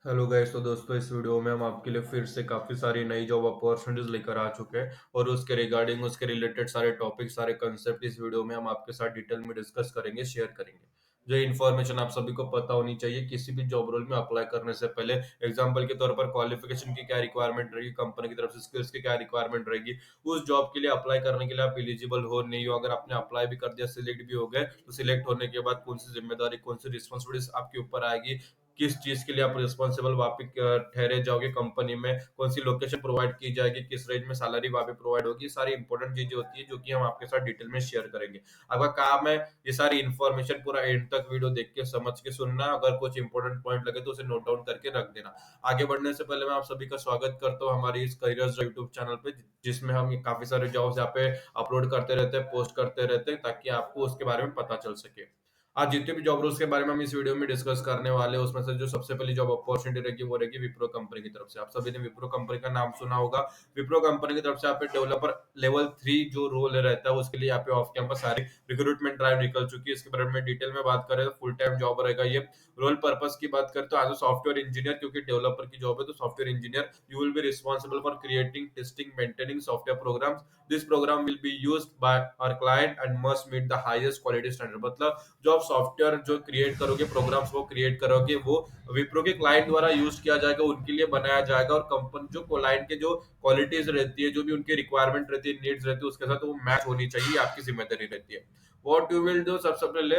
Hello guys. तो दोस्तों, इस वीडियो में हम आपके लिए फिर से काफ़ी सारी नई जॉब अपॉर्चुनिटीज़ लेकर आ चुके हैं और उसके रिगार्डिंग उसके रिलेटेड सारे टॉपिक, सारे कंसेप्ट इस वीडियो में हम आपके साथ डिटेल में डिस्कस करेंगे, शेयर करेंगे। जो इन्फॉर्मेशन आप सभी को पता होनी चाहिए किसी भी जॉब रोल में अप्लाई करने से पहले। एग्जाम्पल के तौर पर क्वालिफिकेशन की क्या रिक्वायरमेंट रहेगी, कंपनी की तरफ से स्किल्स की क्या रिक्वायरमेंट रहेगी, उस जॉब के लिए अप्लाई करने के लिए आप एलिजिबल हो नहीं हो, अगर आपने अप्लाई भी कर दिया, सिलेक्ट भी हो गए, तो सिलेक्ट होने के बाद कौन सी जिम्मेदारी, कौन सी रिस्पॉन्सिबिलिटीज आपके ऊपर आएगी, किस चीज के लिए आप रिस्पॉन्सिबल वापिस ठहरे जाओगे कंपनी में, कौन सी लोकेशन प्रोवाइड की जाएगी, किस रेंज में सैलरी वहां पे प्रोवाइड होगी, सारी इंपॉर्टेंट चीजें होती है जो कि हम आपके साथ डिटेल में शेयर करेंगे। आपका काम है ये सारी इन्फॉर्मेशन पूरा एंड तक वीडियो देख के समझ के सुनना। अगर कुछ इंपॉर्टेंट पॉइंट लगे तो उसे नोट डाउन करके रख देना। आगे बढ़ने से पहले मैं आप सभी का स्वागत करता हूँ हमारी इस करियर्स यूट्यूब चैनल पे, जिसमें हम काफी सारे जॉब्स यहाँ पे अपलोड करते रहते हैं, पोस्ट करते रहते हैं, ताकि आपको उसके बारे में पता चल सके। आज जितने भी जॉब रोल्स के बारे में हम इस वीडियो में डिस्कस करने वाले हैं, उसमें से जो सबसे पहली जॉब अपॉर्चुनिटी रहेगी वो रहेगी विप्रो कंपनी की तरफ से। आप सभी ने विप्रो कंपनी का नाम सुना होगा। विप्रो कंपनी की तरफ से यहाँ पे डेवलपर लेवल 3 जो रोल रहता है उसके लिए यहाँ पे ऑफ कैंपस सारी रिक्रूटमेंट ड्राइव निकल चुकी है। इसके बारे में डिटेल में बात करें तो फुल टाइम जॉब रहेगा ये। रोल पर्पस की बात करें तो एज अ सॉफ्टवेयर इंजीनियर, क्योंकि डेवलपर की जॉब है तो software engineer you will be responsible for creating, testing, maintaining software programs. This program will be used by our client and must meet the highest quality standard. मतलब जो आप software जो create करोगे, programmes वो create करोगे, वो विप्रो के client द्वारा यूज किया जाएगा, उनके लिए बनाया जाएगा, और कंपनी जो क्लाइंट के जो क्वालिटीज रहती है, जो भी उनकी रिक्वायरमेंट रहती है, नीड्स रहती है, उसके साथ वो मैच होनी चाहिए, आपकी जिम्मेदारी रहती है। व्हाट यू विल डू, सबसे पहले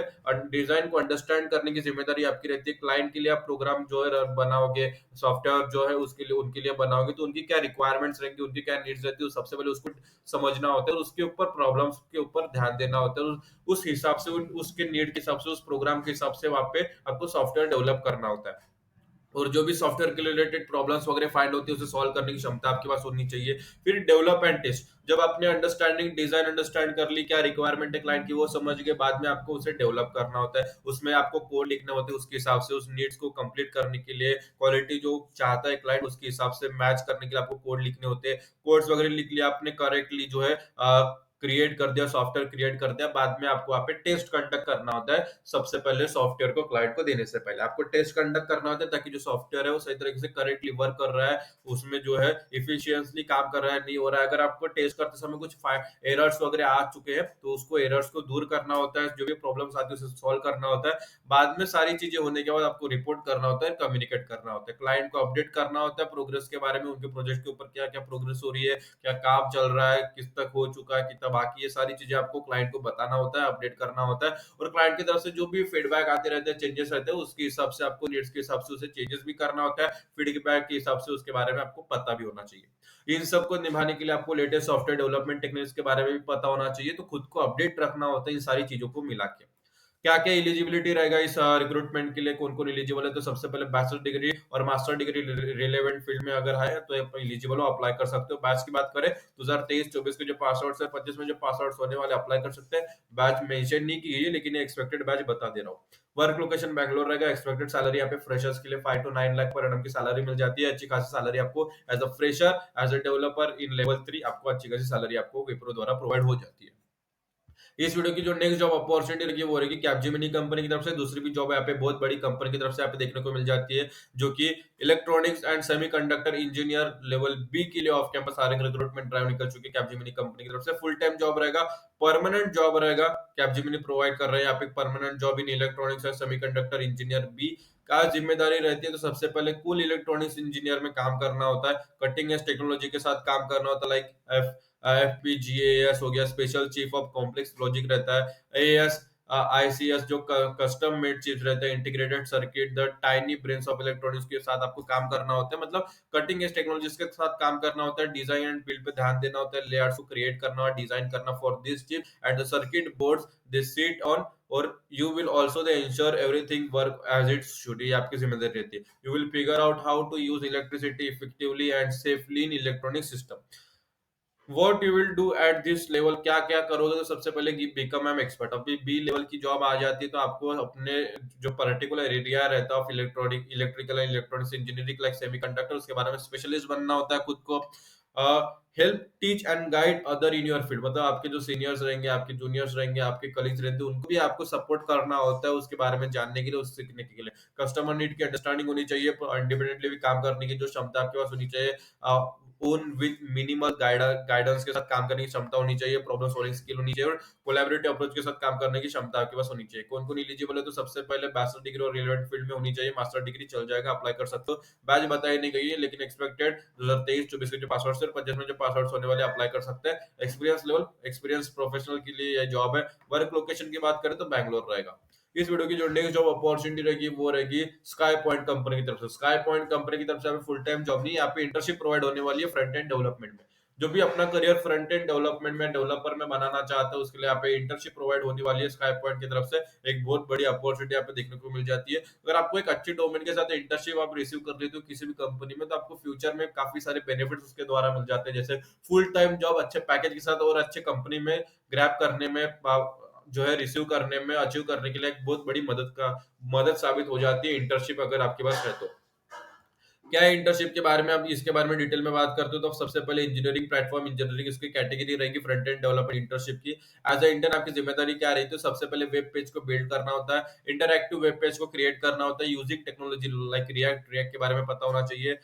डिजाइन को अंडरस्टैंड करने की जिम्मेदारी आपकी रहती है। क्लाइंट के लिए आप प्रोग्राम जो है बनाओगे, सॉफ्टवेयर जो है उसके लिए उनके लिए बनाओगे, तो उनकी क्या रिक्वायरमेंट्स रहेंगी, उनकी क्या नीड्स रहती है, सबसे पहले उसको समझना होता है और उसके ऊपर प्रॉब्लम्स के ऊपर ध्यान देना होता है। उस हिसाब से उसके नीड के हिसाब से, उस प्रोग्राम के हिसाब से वहां पे आपको सॉफ्टवेयर डेवलप करना होता है। और जो भी सॉफ्टवेयर के रिलेटेड प्रॉब्लम्स वगैरह फाइंड होती है उसे सॉल्व करने की क्षमता आपके पास होनी चाहिए। फिर डेवलप एंड टेस्ट, जब आपने अंडरस्टैंडिंग डिजाइन अंडरस्टैंड कर ली, क्या रिक्वायरमेंट है क्लाइंट की वो समझ के बाद में आपको उसे डेवलप करना होता है। उसमें आपको कोड लिखने होते हैं, उसके हिसाब से उस नीड्स को कंप्लीट करने के लिए, क्वालिटी जो चाहता है क्लाइंट उसके हिसाब से मैच करने के लिए आपको कोड लिखने होते हैं। कोड्स वगैरह लिख लिया आपने करेक्टली, जो है क्रिएट कर दिया, सॉफ्टवेयर क्रिएट कर दिया, बाद में आपको वहां पे टेस्ट कंडक्ट करना होता है। सबसे पहले सॉफ्टवेयर को क्लाइंट को देने से पहले आपको टेस्ट कंडक्ट करना होता है, ताकि जो सॉफ्टवेयर है वो सही तरीके से करेक्टली वर्क कर रहा है, उसमें जो है इफिशियंटली काम कर रहा है, नहीं हो रहा है। अगर आपको टेस्ट करते समय कुछ एरर्स वगैरह आ चुके हैं तो उसको एरर्स को दूर करना होता है, जो भी प्रॉब्लम्स आती है उसे सॉल्व करना होता है। बाद में सारी चीजें होने के बाद आपको रिपोर्ट करना होता है, कम्युनिकेट करना होता है, क्लाइंट को अपडेट करना होता है प्रोग्रेस के बारे में, उनके प्रोजेक्ट के ऊपर क्या क्या प्रोग्रेस हो रही है, क्या काम चल रहा है, किस तक हो चुका है, कितना बाकी है, सारी चीजें आपको क्लाइंट को बताना होता है, अपडेट करना होता है। और क्लाइंट की तरफ से जो भी फीडबैक आते रहते हैं, चेंजेस रहते हैं, उसके हिसाब से आपको नीड्स के हिसाब से उसे चेंजेस भी करना होता है। फीडबैक के हिसाब से उसके बारे में आपको पता भी होना चाहिए। इन सब को निभाने के लिए आपको लेटेस्ट सॉफ्टवेयर डेवलपमेंट टेक्निक्स के बारे में भी पता होना चाहिए, तो खुद को अपडेट रखना होता है इन सारी चीजों को मिला के। क्या क्या एलिजिबिलिटी रहेगा इस रिक्रूटमेंट के लिए, कौन कौन एलिजिबल है, तो सबसे पहले बैचलर डिग्री और मास्टर डिग्री रिलेवेंट फील्ड में अगर है तो आप एलिजिबल हो, अप्लाई कर सकते हो। बैच की बात करें 2023-24 के जो पास आउट है, 25 में जो पास आउट होने वाले अप्लाई कर सकते हैं। बैच मेंशन नहीं की गई है, लेकिन एक्सपेक्टेड बैच बता दे रहा हूँ। वर्क लोकेशन बैंगलोर रहेगा। एक्सपेक्टेड सैलरी यहाँ पे फ्रेशर्स के लिए 5 to 9 लाख पर एनम की सैलरी मिल जाती है। अच्छी खासी सैलरी आपको as a fresher, as a developer in level 3 आपको अच्छी खासी सैलरी आपको विप्रो द्वारा प्रोवाइड हो जाती है। इस वीडियो की जो नेक्स्ट जॉब अपॉर्चुनिटी रहेगी वो रहेगी कैपजेमिनी कंपनी की तरफ से। दूसरी भी जॉब यहाँ पे बहुत बड़ी कंपनी की तरफ से यहाँ पे देखने को मिल जाती है, जो कि electronics and semiconductor engineer level B के लिए ऑफ कैंपस सारे रिक्रूटमेंट ड्राइव निकल चुकी है कैपजेमिनी कंपनी की तरफ से। फुल टाइम जॉब रहेगा, परमानेंट जॉब रहेगा। कैपजेमिनी प्रोवाइड कर रहे हैं यहाँ पे permanent job in electronics and semiconductor engineer B. का जिम्मेदारी रहती है तो सबसे पहले कुल इलेक्ट्रॉनिक्स इंजीनियर में काम करना होता है, कटिंग एज टेक्नोलॉजी के साथ काम करना होता है, लाइक एफपीजीएएस हो गया, special chief of complex logic रहता है, एएस आईसीएस जो कस्टम मेड चिप्स रहते हैं, integrated circuit, the tiny brains of electronics के साथ आपको काम करना होता है। मतलब कटिंग एज टेक्नोलॉजीज के साथ काम करना होता है, डिजाइन एंड बिल्ड पे ध्यान देना होता है, लेआउट्स को क्रिएट करना और डिजाइन करना for this chip and the circuit boards they sit on. और you will also they ensure everything work as it should, ये आपकी जिम्मेदारी रहती है। You will figure out how to use electricity effectively and safely in electronic system. What you will do at this level, क्या क्या करोगे, तो सबसे पहले बिकम एम एक्सपर्ट। अभी बी लेवल की जॉब आ जाती है तो आपको अपने जो पर्टिकुलर एरिया रहता है of electronic electrical and electronics engineering like semiconductor, उसके बारे में स्पेशलिस्ट बनना होता है खुद को। Help teach and guide other in your field, मतलब आपके जो सीनियर्स रहेंगे, आपके जूनियर्स रहेंगे, आपके कलीग्स रहेंगे, उनको भी आपको सपोर्ट करना होता है उसके बारे में जानने के लिए, उससे सीखने के लिए। कस्टमर नीड की अंडरस्टैंडिंग होनी चाहिए, इंडिपेंडेंटली भी काम करने की जो क्षमता आपके पास होनी चाहिए, ओन विद मिनिमल गाइडेंस के साथ काम करने की क्षमता होनी चाहिए, प्रॉब्लम सॉल्विंग स्किल होनी चाहिए, और कोलैबोरेटिव अप्रोच के साथ काम करने की क्षमता आपके पास होनी चाहिए। कौन कौन एलिजिबल है, तो सबसे पहले बैचलर डिग्री और रिलेवेंट फील्ड में होनी चाहिए, मास्टर डिग्री चल जाएगा, अप्लाई कर सकते हो। बैच बताई नहीं गई है, लेकिन एक्सपेक्टेड 2023-24 के जो पास आउट से 25 में जो पास आउट होने वाले अप्लाई कर सकते हैं। एक्सपीरियंस लेवल, एक्सपीरियंस प्रोफेशनल के लिए यह जॉब है। वर्क लोकेशन की बात करें तो बैंगलोर रहेगा। इस वीडियो की जो नेक्स्ट जॉब अपॉर्चुनिटी रहेगी वो रहेगी स्काई पॉइंट कंपनी की तरफ से। स्काई पॉइंट कंपनी की तरफ से फुल टाइम जॉब नहीं, यहाँ पे इंटर्नशिप प्रोवाइड होने वाली है फ्रंट एंड डेवलपमेंट में। जो भी अपना करियर फ्रंट एंड डेवलपमेंट में, डेवलपर में बनाना चाहता है, उसके लिए यहाँ पे इंटर्नशिप प्रोवाइड होने वाली है स्काई पॉइंट की तरफ से। एक बहुत बड़ी अपॉर्चुनिटी यहाँ पे देखने को मिल जाती है। अगर आपको एक अच्छी डोमेन के साथ इंटर्नशिप आप रिसीव कर लेते हो किसी भी कंपनी में, तो आपको फ्यूचर में काफी सारे बेनिफिट्स उसके द्वारा मिल जाते हैं, जैसे फुल टाइम जॉब अच्छे पैकेज के साथ और अच्छे कंपनी में ग्रैब करने में, जो है रिसीव करने में, अचीव करने के लिए एक बहुत बड़ी मदद साबित हो जाती है इंटर्नशिप अगर आपके पास है तो। क्या है इंटर्नशिप के बारे में, अब इसके बारे में डिटेल में बात करते हो तो सबसे पहले इंजीनियरिंग प्लेटफॉर्म इंजीनियरिंग इसकी कैटेगरी रहेगी फ्रंट एंड डेवलपमेंट इंटर्नशिप की। एज अ इंटर्न आपकी जिम्मेदारी क्या रही है, तो सबसे पहले वेब पेज को बिल्ड करना होता है, इंटरएक्टिव वेब पेज को क्रिएट करना होता है यूजिंग टेक्नोलॉजी लाइक रिएक्ट के बारे में पता होना चाहिए।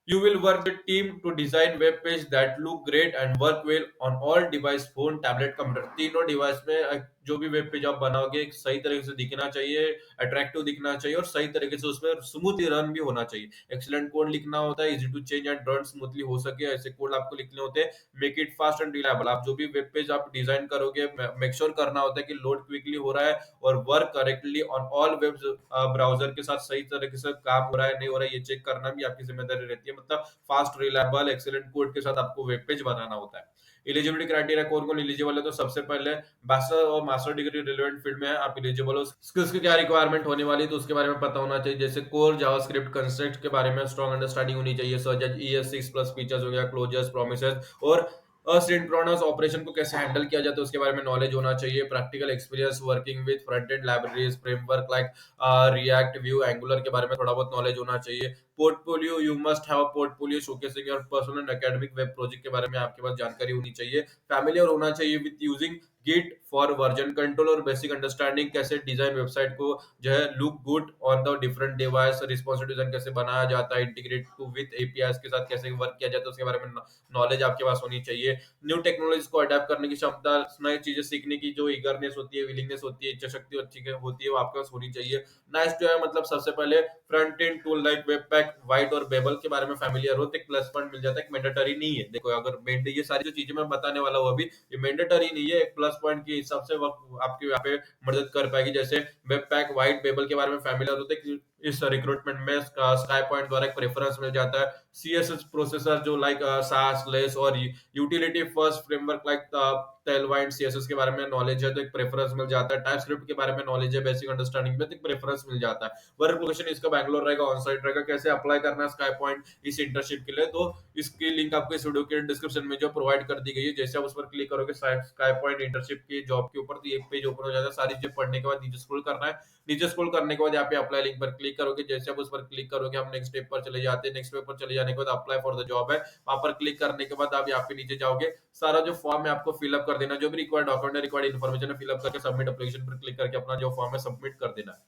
You will work with team to design web page that look great and work well on all device, phone, tablet, computer। तीनों डिवाइस में जो भी वेब पेज आप बनाओगे एक सही तरीके से दिखना चाहिए, अट्रैक्टिव दिखना चाहिए, और सही तरीके से उसमें स्मूथली रन भी होना चाहिए। एक्सीलेंट कोड लिखना होता है, easy to change and run smoothly हो सके ऐसे कोड आपको लिखने होते हैं। Make it fast and reliable, आप जो भी वेब पेज आप डिजाइन करोगे मेक श्योर करना होता है कि लोड क्विकली हो रहा है और work correctly on all web browser के साथ सही तरीके से काम हो रहा है नहीं हो रहा है, ये चेक करना भी आपकी जिम्मेदारी रहती है। मतलब फास्ट, रिलायबल, एक्सीलेंट कोड के साथ आपको वेब पेज बनाना होता है। एलिजिबिलिटी क्राइटेरिया कौन कौन एलिजिबल है, तो सबसे पहले बैचलर और मास्टर डिग्री रिलेवेंट फील्ड में आप एलिजिबल हो। स्किल्स की क्या रिक्वायरमेंट होने वाली है, तो उसके बारे में पता होना चाहिए, जैसे कोर जावास्क्रिप्ट कंसेप्ट के बारे में स्ट्रॉन्ग अंडरस्टैंडिंग होनी चाहिए, such as ES6 plus features हो गया, क्लोजर्स, प्रोमिसेस और असिंक्रोनस ऑपरेशन को कैसे हैंडल किया जाता है उसके बारे में नॉलेज होना चाहिए। Practical experience working with front end libraries framework like react, view, angular के बारे में थोड़ा बहुत नॉलेज होना चाहिए। Portfolio, you must have a portfolio showcasing your personal and academic web project के बारे में आपके पास जानकारी होनी चाहिए। फैमिलियर होना चाहिए with using git for version control और बेसिक अंडरस्टैंडिंग कैसे डिजाइन वेबसाइट को जो है look good on the different device, responsive design कैसे बनाया जाता है, इंटीग्रेट टू विद एपीआईज के साथ कैसे वर्क किया जाता है उसके बारे में नॉलेज आपके पास होनी चाहिए। न्यू टेक्नोलॉजीज को अडेप्ट करने की क्षमता, नई चीजें सीखने की जो ईगरनेस होती है, विलिंगनेस होती है, इच्छा शक्ति अच्छी होती है, वो आपके पास होनी चाहिए। नाइस टू है, मतलब सबसे पहले front end tool like webpack, white और बेबल के बारे में फैमिलियर हो तो एक प्लस पॉइंट मिल जाता है, मैंडेटरी नहीं है। देखो अगर ये सारी जो चीजें मैं बताने वाला हूँ अभी, ये मैंडेटरी नहीं है, एक प्लस पॉइंट के हिसाब से आपके यहाँ पे मदद कर पाएगी। जैसे वेबपैक, वाइट, बेबल के बारे में फैमिलियर होते हैं, इस रिक्रूटमेंट में स्काई पॉइंट द्वारा एक प्रेफरेंस मिल जाता है। सीएसएस प्रोसेसर जो लाइक सास, लेस और utility first framework like Tailwind CSS के बारे में नॉलेज है तो एक प्रेफरेंस मिल जाता है। टाइपस्क्रिप्ट के बारे में नॉलेज है बेसिक अंडरस्टैंडिंग में तो एक प्रेफरेंस मिल जाता है। वर्क लोकेशन इसका बैंगलोर रहेगा, ऑन साइट रहेगा। कैसे अप्लाई करना है स्काई पॉइंट इस इंटर्नशिप के लिए, तो इसकी लिंक आपको इस वीडियो के डिस्क्रिप्शन में जो प्रोवाइड कर दी गई है, जैसे आप उस पर क्लिक करोगे स्काई पॉइंट इंटर्नशिप की जॉब के ऊपर, तो एक पेज ओपन हो जाता है। सारी चीजें पढ़ने के बाद नीचे स्क्रॉल करना है, नीचे स्क्रॉल करने के बाद यहाँ पे अप्लाई लिंक पर क्लिक करोगे। जैसे आप उस पर क्लिक करोगे हम नेक्स्ट स्टेप पर चले जाते हैं। नेक्स्ट स्टेप पर चले जाने के बाद अप्लाई फॉर द जॉब है, वहां पर क्लिक करने के बाद आप यहाँ पे नीचे जाओगे, सारा जो फॉर्म है आपको फिलअप कर देना, जो भी रिक्वायर्ड डॉक्यूमेंट, रिक्वायर्ड इन्फॉर्मेशन है फिलअप करके सबमिट एप्लीकेशन पर क्लिक करके अपना जो फॉर्म है सबमिट कर देना।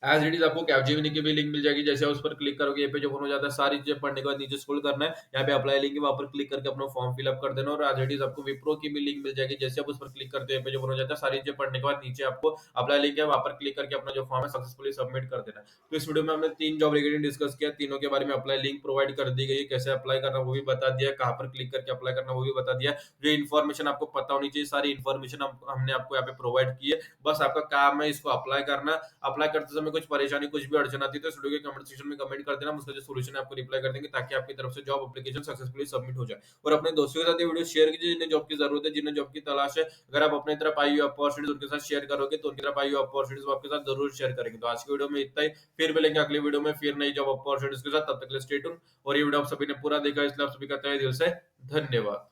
एज इट इज आपको कैपजेमिनी की भी लिंक मिल जाएगी, जैसे उस पर क्लिक करोगे ये पेज ओपन हो जाता है। सारी चीजें पढ़ने के बाद नीचे स्क्रॉल करना है, यहाँ पे अप्लाई लिंक है वहां पर क्लिक करके अपना फॉर्म फिलअप कर देना। और एज इट इज आपको विप्रो की भी लिंक मिल जाएगी, जैसे आप उस पर क्लिक करते हैं पेज ओपन हो जाता है। सारी चीजें पढ़ने के बाद नीचे आपको अप्लाई लिंक है वहां पर क्लिक करके अपना जो फॉर्म है सक्सेसफुली सबमिट कर देना। तो इस वीडियो में हमने 3 जॉब रिगार्डिंग डिस्कस किया, तीनों के बारे में अप्लाई लिंक प्रोवाइड कर दी गई है, कैसे अप्लाई करना वो भी बता दिया, कहाँ पर क्लिक करके अप्लाई करना वो भी बता दिया। जो इन्फॉर्मेशन आपको पता होनी चाहिए सारी इन्फॉर्मेशन हमने आपको यहाँ पे प्रोवाइड की है। बस आपका काम है इसको अप्लाई करना। अप्लाई करते समय कुछ परेशानी, कुछ भी अड़चन आती है तो इस वीडियो के कमेंट सेक्शन में कमेंट कर देना, उसका जो सॉल्यूशन है आपको रिप्लाई कर देंगे, ताकि आपकी तरफ से जॉब एप्लीकेशन सक्सेसफुली सबमिट हो जाए। और अपने दोस्तों के साथ ये वीडियो शेयर कीजिए जिन्हें जॉब की जरूरत है, जिन्हें जॉब की तलाश है। अगर आप अपनी तरफ आई हुई अपॉर्चुनिटीज उनके साथ शेयर करोगे तो उनकी तरफ आई हुई अपॉर्चुनिटीज वो आपके साथ जरूर शेयर करेंगे। तो आज की वीडियो में इतना ही, फिर मिलेंगे अगली वीडियो में फिर नई जॉब अपॉर्चुनिटीज के साथ। तब तक के लिए स्टे ट्यून। और ये वीडियो आप सभी ने पूरा देखा इसलिए आप सभी का तहे दिल से धन्यवाद।